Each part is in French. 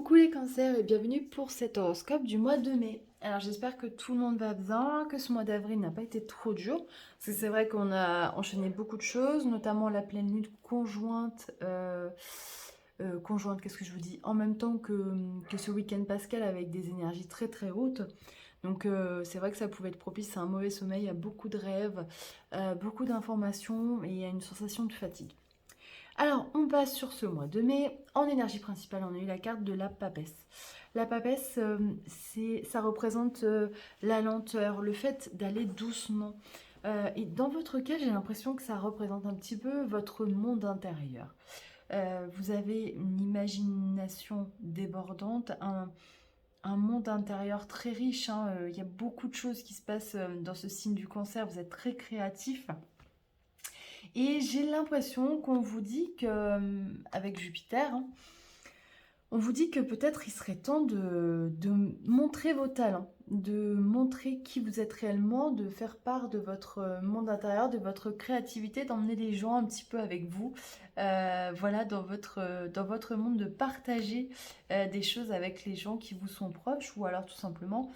Coucou les cancers et bienvenue pour cet horoscope du mois de mai. Alors j'espère que tout le monde va bien, que ce mois d'avril n'a pas été trop dur, parce que c'est vrai qu'on a enchaîné beaucoup de choses, notamment la pleine lune conjointe, qu'est-ce que je vous dis, en même temps que ce week-end pascal avec des énergies très très hautes. Donc c'est vrai que ça pouvait être propice à un mauvais sommeil, à beaucoup de rêves, beaucoup d'informations et à une sensation de fatigue. Alors, on passe sur ce mois de mai. En énergie principale, on a eu la carte de la papesse. La papesse, ça représente la lenteur, le fait d'aller doucement. Et dans votre cas, j'ai l'impression que ça représente un petit peu votre monde intérieur. Vous avez une imagination débordante, un monde intérieur très riche, hein. Il y a beaucoup de choses qui se passent dans ce signe du cancer. Vous êtes très créatif. Et j'ai l'impression qu'on vous dit que, avec Jupiter, hein, on vous dit que peut-être il serait temps de montrer vos talents, de montrer qui vous êtes réellement, de faire part de votre monde intérieur, de votre créativité, d'emmener les gens un petit peu avec vous, voilà, dans votre monde, de partager des choses avec les gens qui vous sont proches, ou alors tout simplement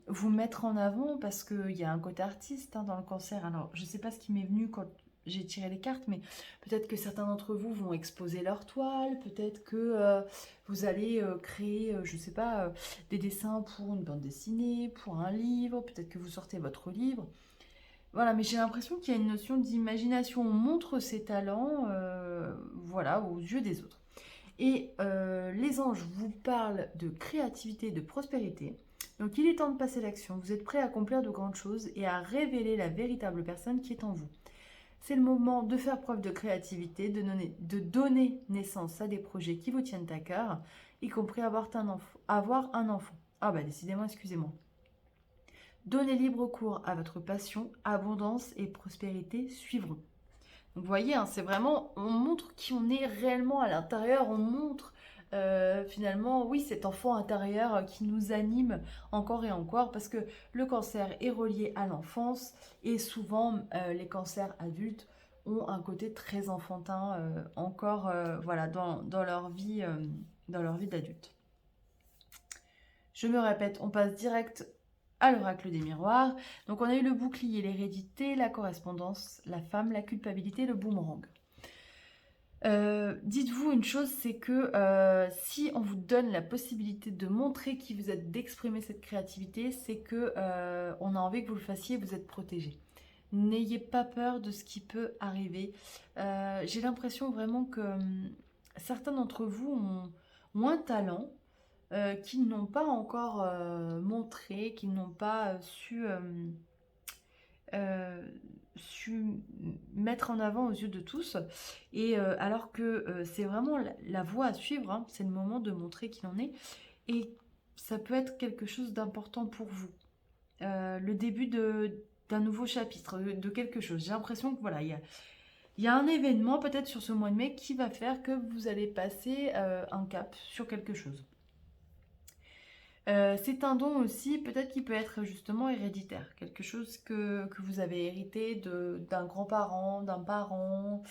vous mettre en avant parce qu'il y a un côté artiste, hein, dans le cancer. Alors, je ne sais pas ce qui m'est venu quand j'ai tiré les cartes, mais peut-être que certains d'entre vous vont exposer leur toile, peut-être que vous allez créer, je ne sais pas, des dessins pour une bande dessinée, pour un livre, peut-être que vous sortez votre livre. Voilà, mais j'ai l'impression qu'il y a une notion d'imagination. On montre ses talents, voilà, aux yeux des autres. Et les anges vous parlent de créativité, de prospérité. Donc il est temps de passer à l'action. Vous êtes prêt à accomplir de grandes choses et à révéler la véritable personne qui est en vous. C'est le moment de faire preuve de créativité, de donner naissance à des projets qui vous tiennent à cœur, y compris avoir un enfant. Ah bah décidément, excusez-moi. Donnez libre cours à votre passion, abondance et prospérité suivront. Donc vous voyez, hein, c'est vraiment, on montre qui on est réellement à l'intérieur, on montre finalement, oui, cet enfant intérieur qui nous anime encore et encore, parce que le cancer est relié à l'enfance, et souvent les cancers adultes ont un côté très enfantin encore voilà, dans leur vie d'adulte. Je me répète, on passe direct à l'oracle des miroirs. Donc on a eu le bouclier, l'hérédité, la correspondance, la femme, la culpabilité, le boomerang. Dites-vous une chose, c'est que si on vous donne la possibilité de montrer qui vous êtes, d'exprimer cette créativité, c'est que on a envie que vous le fassiez, vous êtes protégé. N'ayez pas peur de ce qui peut arriver. J'ai l'impression vraiment que certains d'entre vous ont un talent qu'ils n'ont pas encore montré, qu'ils n'ont pas euh, su mettre en avant aux yeux de tous. Et alors que c'est vraiment la voie à suivre, hein, c'est le moment de montrer qui en est. Et ça peut être quelque chose d'important pour vous. Le début d'un nouveau chapitre, de quelque chose. J'ai l'impression que voilà, il y a un événement peut-être sur ce mois de mai qui va faire que vous allez passer un cap sur quelque chose. C'est un don aussi, peut-être qui peut être justement héréditaire, quelque chose que vous avez hérité d'un grand-parent, d'un parent,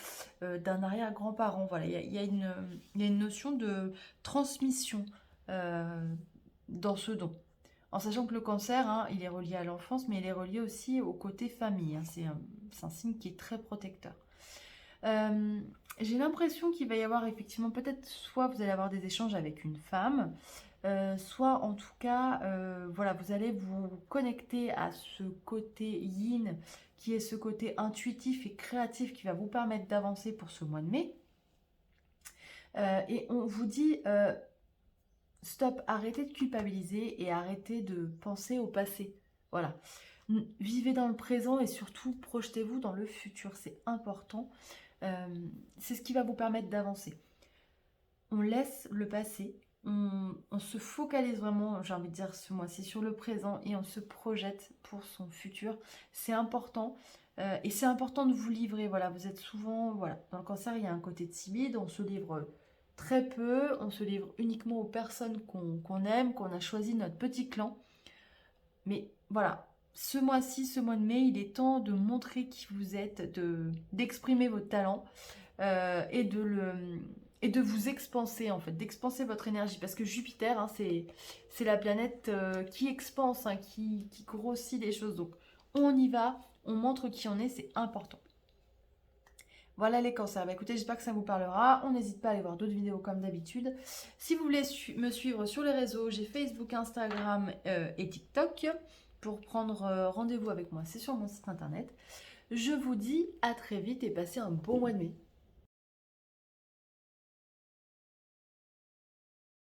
d'un arrière-grand-parent. Voilà, il y a une notion de transmission dans ce don. En sachant que le cancer, hein, il est relié à l'enfance, mais il est relié aussi au côté famille, hein. C'est un signe qui est très protecteur. Euh, j'ai l'impression qu'il va y avoir effectivement, peut-être soit vous allez avoir des échanges avec une femme, soit en tout cas, voilà, vous allez vous connecter à ce côté yin, qui est ce côté intuitif et créatif qui va vous permettre d'avancer pour ce mois de mai. Et on vous dit, stop, arrêtez de culpabiliser et arrêtez de penser au passé. Voilà. Vivez dans le présent et surtout projetez-vous dans le futur, c'est important. C'est ce qui va vous permettre d'avancer. On laisse le passé, on se focalise vraiment, j'ai envie de dire ce mois-ci, sur le présent et on se projette pour son futur. C'est important et c'est important de vous livrer. Voilà, vous êtes souvent, voilà, dans le cancer, il y a un côté timide, on se livre très peu, on se livre uniquement aux personnes qu'on aime, qu'on a choisi notre petit clan. Mais voilà, ce mois-ci, ce mois de mai, il est temps de montrer qui vous êtes, d'exprimer votre talent et et de vous expanser en fait, d'expanser votre énergie. Parce que Jupiter, hein, c'est la planète qui expanse, hein, qui grossit les choses. Donc on y va, on montre qui on est, c'est important. Voilà les cancers. Bah, écoutez, j'espère que ça vous parlera. On n'hésite pas à aller voir d'autres vidéos comme d'habitude. Si vous voulez me suivre sur les réseaux, j'ai Facebook, Instagram et TikTok. Pour prendre rendez-vous avec moi, c'est sur mon site internet. Je vous dis à très vite et passez un bon mois de mai.